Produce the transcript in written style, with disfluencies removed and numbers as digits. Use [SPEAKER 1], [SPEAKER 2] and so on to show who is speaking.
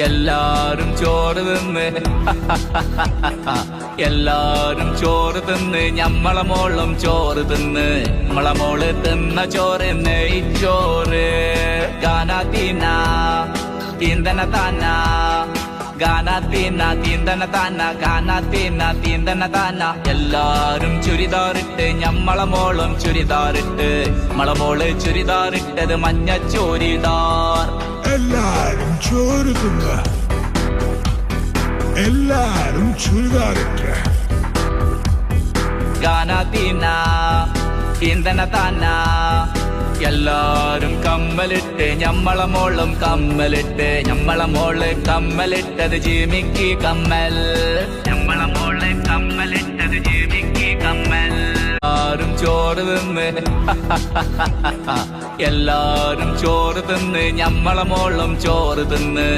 [SPEAKER 1] എല്ലാരും ചോറ് തിന്ന് എല്ലാരും ചോറ് തിന്ന് ഞമ്മളെ മോളും ചോറ് തിന്ന് നമ്മളെ മോള് തിന്ന ചോറ് നെയ്ച്ചോറ് ഗാനാതീന തീന്തന താന ഗാനാതീന തീന്തന താന ഗാനാതീന തീന്തന താന എല്ലാരും ചുരിദാറിട്ട് ഞമ്മളെ മോളും ചുരിദാറിട്ട് നമ്മളെ മോള് ചുരിദാറിട്ടത് മഞ്ഞ ചുരിദാർ
[SPEAKER 2] എല്ലാരും ചോറ് തിന്ന എല്ലാരും ചുരിദാറിട്ട്
[SPEAKER 1] ഗാനാതീന തീന്തന താന എല്ലാരും കമ്മലിട്ട് ഞമ്മളെ മോളും കമ്മലിട്ട് ഞമ്മളെ മോള് കമ്മലിട്ടത് ജിമിക്കി കമ്മൽ ഞമ്മളെ മോള് കമ്മലിട്ടത് ജിമിക്കി കമ്മൽ എല്ലാരും ചോറ് തിന്ന് എല്ലാരും ചോറ് തിന്ന് ഞമ്മളെ മോളും ചോറ് തിന്ന്